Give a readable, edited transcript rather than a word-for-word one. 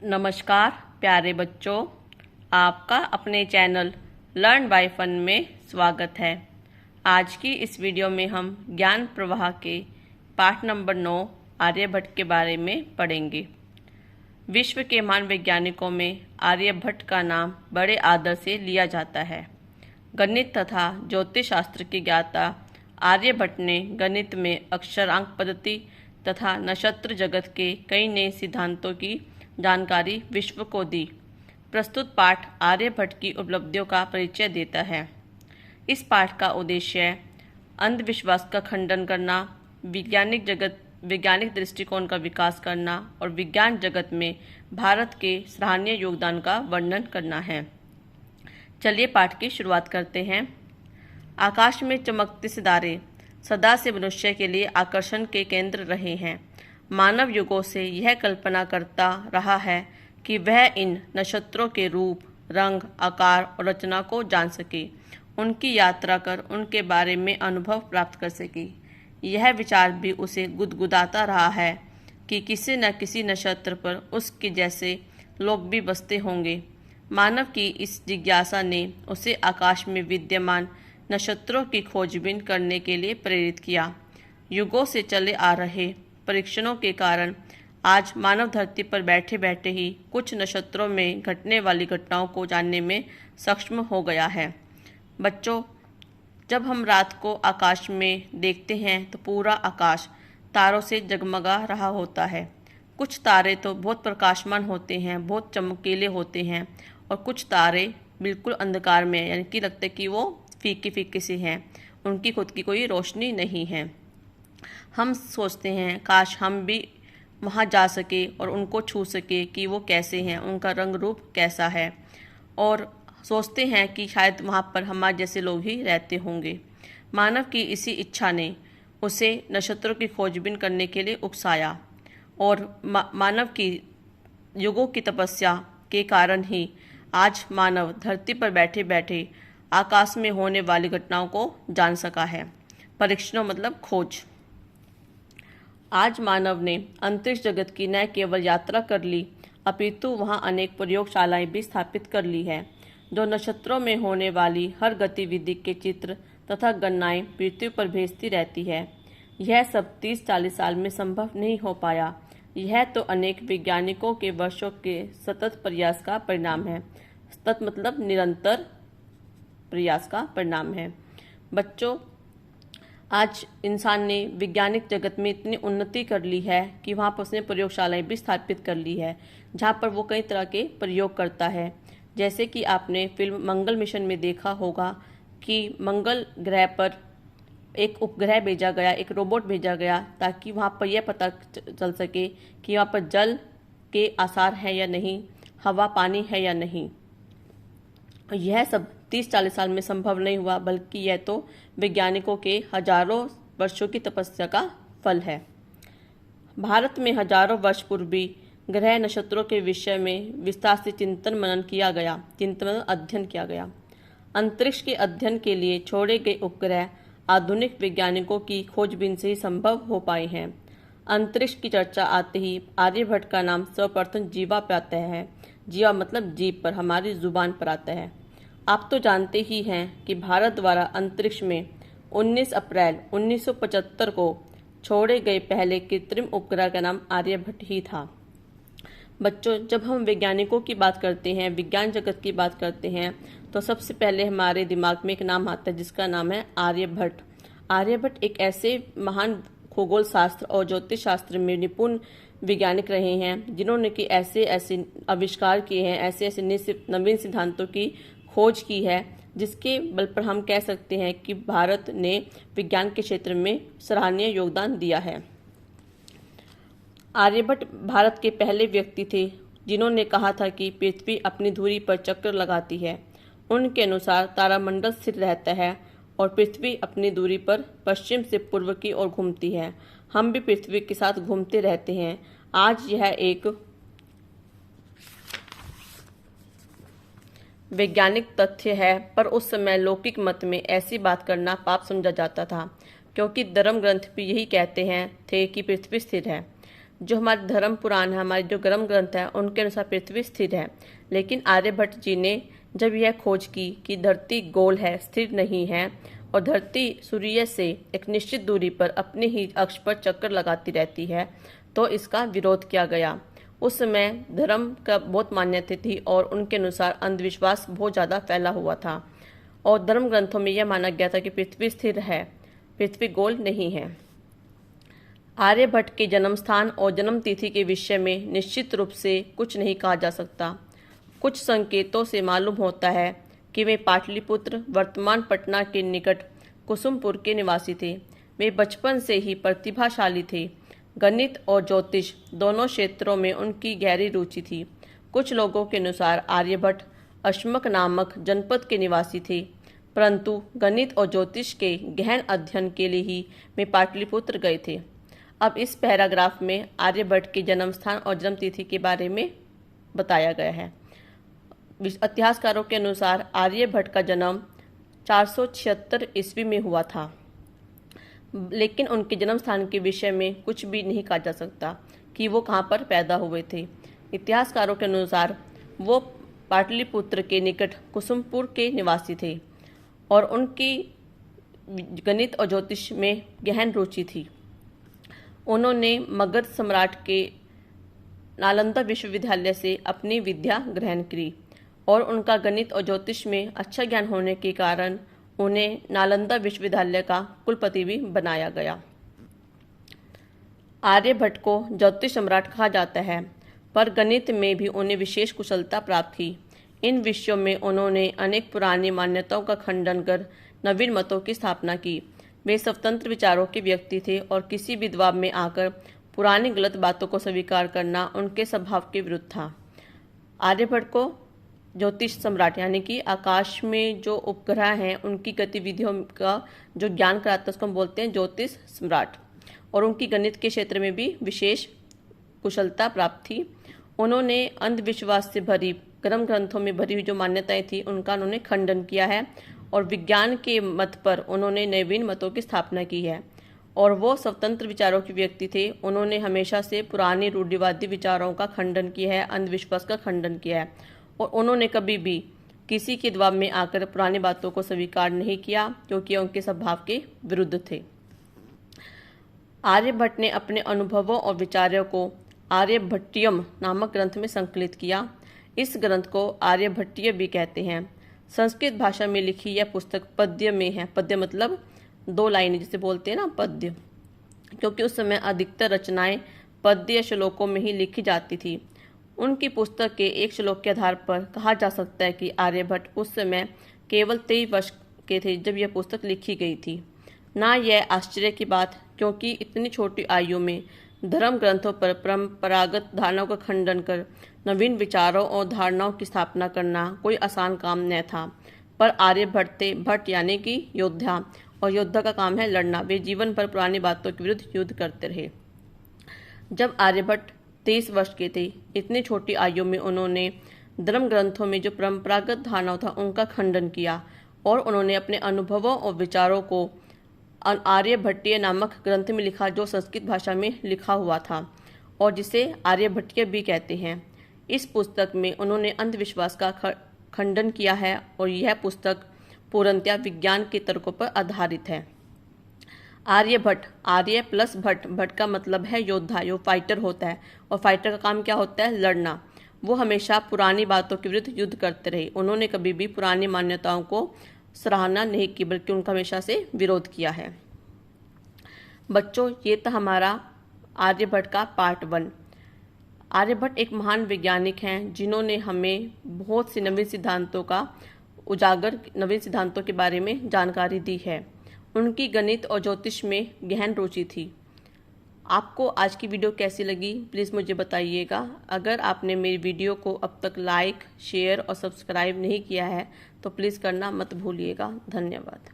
नमस्कार प्यारे बच्चों, आपका अपने चैनल लर्न बाय फन में स्वागत है। आज की इस वीडियो में हम ज्ञान प्रवाह के पाठ नंबर 9 आर्यभट्ट के बारे में पढ़ेंगे। विश्व के महान वैज्ञानिकों में आर्यभट्ट का नाम बड़े आदर से लिया जाता है। गणित तथा ज्योतिष शास्त्र के ज्ञाता आर्यभट्ट ने गणित में अक्षरांक पद्धति तथा नक्षत्र जगत के कई नए सिद्धांतों की जानकारी विश्व को दी। प्रस्तुत पाठ आर्यभट्ट की उपलब्धियों का परिचय देता है। इस पाठ का उद्देश्य अंधविश्वास का खंडन करना, वैज्ञानिक दृष्टिकोण का विकास करना और विज्ञान जगत में भारत के सराहनीय योगदान का वर्णन करना है। चलिए पाठ की शुरुआत करते हैं। आकाश में चमकते सितारे सदा से मनुष्य के लिए आकर्षण के केंद्र रहे हैं। मानव युगों से यह कल्पना करता रहा है कि वह इन नक्षत्रों के रूप, रंग, आकार और रचना को जान सके, उनकी यात्रा कर उनके बारे में अनुभव प्राप्त कर सके। यह विचार भी उसे गुदगुदाता रहा है कि किसी न किसी नक्षत्र पर उसके जैसे लोग भी बसते होंगे। मानव की इस जिज्ञासा ने उसे आकाश में विद्यमान नक्षत्रों की खोजबीन करने के लिए प्रेरित किया। युगों से चले आ रहे परीक्षणों के कारण आज मानव धरती पर बैठे बैठे ही कुछ नक्षत्रों में घटने वाली घटनाओं को जानने में सक्षम हो गया है। बच्चों, जब हम रात को आकाश में देखते हैं तो पूरा आकाश तारों से जगमगा रहा होता है। कुछ तारे तो बहुत प्रकाशमान होते हैं, बहुत चमकीले होते हैं, और कुछ तारे बिल्कुल अंधकार में, यानी कि लगता है कि वो फीके फीके से हैं, उनकी खुद की कोई रोशनी नहीं है। हम सोचते हैं काश हम भी वहाँ जा सके और उनको छू सके कि वो कैसे हैं, उनका रंग रूप कैसा है, और सोचते हैं कि शायद वहाँ पर हमारे जैसे लोग ही रहते होंगे। मानव की इसी इच्छा ने उसे नक्षत्रों की खोजबीन करने के लिए उकसाया, और मानव की युगों की तपस्या के कारण ही आज मानव धरती पर बैठे बैठे आकाश में होने वाली घटनाओं को जान सका है। परीक्षणों मतलब खोज। आज मानव ने अंतरिक्ष जगत की न केवल यात्रा कर ली, अपितु वहां अनेक प्रयोगशालाएं भी स्थापित कर ली है, जो नक्षत्रों में होने वाली हर गतिविधि के चित्र तथा गणनाएं पृथ्वी पर भेजती रहती है। यह सब 30-40 साल में संभव नहीं हो पाया। यह तो अनेक वैज्ञानिकों के वर्षों के सतत प्रयास का परिणाम है। सतत मतलब निरंतर प्रयास का परिणाम है। बच्चों, आज इंसान ने वैज्ञानिक जगत में इतनी उन्नति कर ली है कि वहाँ पर उसने प्रयोगशालाएं भी स्थापित कर ली है, जहाँ पर वो कई तरह के प्रयोग करता है। जैसे कि आपने फिल्म मंगल मिशन में देखा होगा कि मंगल ग्रह पर एक उपग्रह भेजा गया, एक रोबोट भेजा गया, ताकि वहाँ पर यह पता चल सके कि वहाँ पर जल के आसार हैं या नहीं, हवा पानी है या नहीं। यह सब 30-40 साल में संभव नहीं हुआ, बल्कि यह तो वैज्ञानिकों के हजारों वर्षों की तपस्या का फल है। भारत में हजारों वर्ष पूर्व भी ग्रह नक्षत्रों के विषय में विस्तार से चिंतन मनन किया गया, अध्ययन किया गया। अंतरिक्ष के अध्ययन के लिए छोड़े गए उपग्रह आधुनिक वैज्ञानिकों की खोजबीन से ही संभव हो पाए हैं। अंतरिक्ष की चर्चा आते ही आर्यभट्ट का नाम सर्वप्रथम जीवा पर आता है। जीवा मतलब जीभ पर, हमारी जुबान पर आता है। आप तो जानते ही हैं कि भारत द्वारा अंतरिक्ष में 19 अप्रैल 1975 को छोड़े गए पहले कृत्रिम उपग्रह का नाम आर्यभट्ट ही था। बच्चों, जब हम वैज्ञानिकों की बात करते हैं, विज्ञान जगत की बात करते हैं, तो सबसे पहले हमारे दिमाग में एक नाम आता है जिसका नाम है आर्यभट्ट। आर्यभट्ट एक ऐसे महान खगोल शास्त्र और ज्योतिष शास्त्र में निपुण वैज्ञानिक रहे हैं, जिन्होंने कि ऐसे ऐसे आविष्कार किए हैं, ऐसे ऐसे नवीन सिद्धांतों की खोज की है, जिसके बल पर हम कह सकते हैं कि भारत ने विज्ञान के क्षेत्र में सराहनीय योगदान दिया है। आर्यभट्ट भारत के पहले व्यक्ति थे जिन्होंने कहा था कि पृथ्वी अपनी धुरी पर चक्कर लगाती है। उनके अनुसार तारामंडल स्थिर रहता है और पृथ्वी अपनी दूरी पर पश्चिम से पूर्व की ओर घूमती है। हम भी पृथ्वी के साथ घूमते रहते हैं। आज यह एक वैज्ञानिक तथ्य है, पर उस समय लौकिक मत में ऐसी बात करना पाप समझा जाता था, क्योंकि धर्म ग्रंथ भी यही कहते हैं थे कि पृथ्वी स्थिर है। जो हमारे धर्म पुराण है, हमारे जो ग्रंथ ग्रंथ है, उनके अनुसार पृथ्वी स्थिर है। लेकिन आर्यभट्ट जी ने जब यह खोज की कि धरती गोल है, स्थिर नहीं है और धरती सूर्य से एक निश्चित दूरी पर अपने ही अक्ष पर चक्कर लगाती रहती है, तो इसका विरोध किया गया। उस समय धर्म का बहुत मान्यता थी और उनके अनुसार अंधविश्वास बहुत ज़्यादा फैला हुआ था और धर्म ग्रंथों में यह माना गया था कि पृथ्वी स्थिर है, पृथ्वी गोल नहीं है। आर्यभट्ट के जन्म स्थान और जन्म तिथि के विषय में निश्चित रूप से कुछ नहीं कहा जा सकता। कुछ संकेतों से मालूम होता है कि वे पाटलिपुत्र वर्तमान पटना के निकट कुसुमपुर के निवासी थे। वे बचपन से ही प्रतिभाशाली थे। गणित और ज्योतिष दोनों क्षेत्रों में उनकी गहरी रुचि थी। कुछ लोगों के अनुसार आर्यभट्ट अश्मक नामक जनपद के निवासी थे, परंतु गणित और ज्योतिष के गहन अध्ययन के लिए ही वे पाटलिपुत्र गए थे। अब इस पैराग्राफ में आर्यभट्ट के जन्म स्थान और जन्म तिथि के बारे में बताया गया है। इतिहासकारों के अनुसार आर्यभट्ट का जन्म 476 ईस्वी में हुआ था, लेकिन उनके जन्म स्थान के विषय में कुछ भी नहीं कहा जा सकता कि वो कहाँ पर पैदा हुए थे। इतिहासकारों के अनुसार वो पाटलिपुत्र के निकट कुसुमपुर के निवासी थे और उनकी गणित और ज्योतिष में गहन रुचि थी। उन्होंने मगध सम्राट के नालंदा विश्वविद्यालय से अपनी विद्या ग्रहण की और उनका गणित और ज्योतिष में अच्छा ज्ञान होने के कारण उन्हें नालंदा विश्वविद्यालय का कुलपति भी बनाया गया। आर्यभट्ट को ज्योतिष सम्राट कहा जाता है, पर गणित में भी उन्हें विशेष कुशलता प्राप्त थी। इन विषयों में उन्होंने अनेक पुरानी मान्यताओं का खंडन कर नवीन मतों की स्थापना की। वे स्वतंत्र विचारों के व्यक्ति थे और किसी भी दबाव में आकर पुरानी गलत बातों को स्वीकार करना उनके स्वभाव के विरुद्ध था। आर्यभट्ट को ज्योतिष सम्राट यानी कि आकाश में जो उपग्रह हैं उनकी गतिविधियों का जो ज्ञान कराता है उसको हम बोलते हैं ज्योतिष सम्राट, और उनकी गणित के क्षेत्र में भी विशेष कुशलता प्राप्त थी। उन्होंने अंधविश्वास से भरी ग्रंथ ग्रंथों में भरी हुई जो मान्यताएं थी उनका उन्होंने खंडन किया है और विज्ञान के मत पर उन्होंने नवीन मतों की स्थापना की है। और वो स्वतंत्र विचारों के व्यक्ति थे। उन्होंने हमेशा से पुरानी रूढ़िवादी विचारों का खंडन किया है, अंधविश्वास का खंडन किया है और उन्होंने कभी भी किसी के दबाव में आकर पुरानी बातों को स्वीकार नहीं किया, क्योंकि उनके स्वभाव के विरुद्ध थे। आर्यभट्ट ने अपने अनुभवों और विचारों को आर्यभट्टियम नामक ग्रंथ में संकलित किया। इस ग्रंथ को आर्यभट्टीय भी कहते हैं। संस्कृत भाषा में लिखी यह पुस्तक पद्य में है। पद्य मतलब 2 लाइनें जिसे बोलते हैं ना पद्य, क्योंकि उस समय अधिकतर रचनाएं पद्य या श्लोकों में ही लिखी जाती थी। उनकी पुस्तक के एक श्लोक के आधार पर कहा जा सकता है कि आर्यभट्ट उस समय केवल 23 वर्ष के थे जब यह पुस्तक लिखी गई थी। ना यह आश्चर्य की बात, क्योंकि इतनी छोटी आयु में धर्म ग्रंथों पर परंपरागत धारणाओं का खंडन कर नवीन विचारों और धारणाओं की स्थापना करना कोई आसान काम न था। पर आर्यभट्ट थे भट्ट यानी कि योद्धा, और योद्धा का काम है लड़ना। वे जीवन भर पुरानी बातों के विरुद्ध युद्ध करते रहे। जब आर्यभट्ट 23 वर्ष के थे, इतनी छोटी आयु में उन्होंने धर्म ग्रंथों में जो परंपरागत धारणाओं था उनका खंडन किया और उन्होंने अपने अनुभवों और विचारों को आर्यभट्टीय नामक ग्रंथ में लिखा, जो संस्कृत भाषा में लिखा हुआ था और जिसे आर्यभट्टीय भी कहते हैं। इस पुस्तक में उन्होंने अंधविश्वास का खंडन किया है और यह पुस्तक पूर्णतया विज्ञान के तर्कों पर आधारित है। आर्यभट्ट, आर्य प्लस भट्ट, भट्ट का मतलब है योद्धा, जो फाइटर होता है, और फाइटर का काम क्या होता है? लड़ना। वो हमेशा पुरानी बातों के विरुद्ध युद्ध करते रहे। उन्होंने कभी भी पुरानी मान्यताओं को सराहना नहीं की, बल्कि उनका हमेशा से विरोध किया है। बच्चों, ये था हमारा आर्यभट्ट का पार्ट 1। आर्यभट्ट एक महान वैज्ञानिक हैं जिन्होंने हमें बहुत से नवीन सिद्धांतों का उजागर, नवीन सिद्धांतों के बारे में जानकारी दी है। उनकी गणित और ज्योतिष में गहन रुचि थी। आपको आज की वीडियो कैसी लगी प्लीज़ मुझे बताइएगा। अगर आपने मेरी वीडियो को अब तक लाइक, शेयर और सब्सक्राइब नहीं किया है तो प्लीज़ करना मत भूलिएगा। धन्यवाद।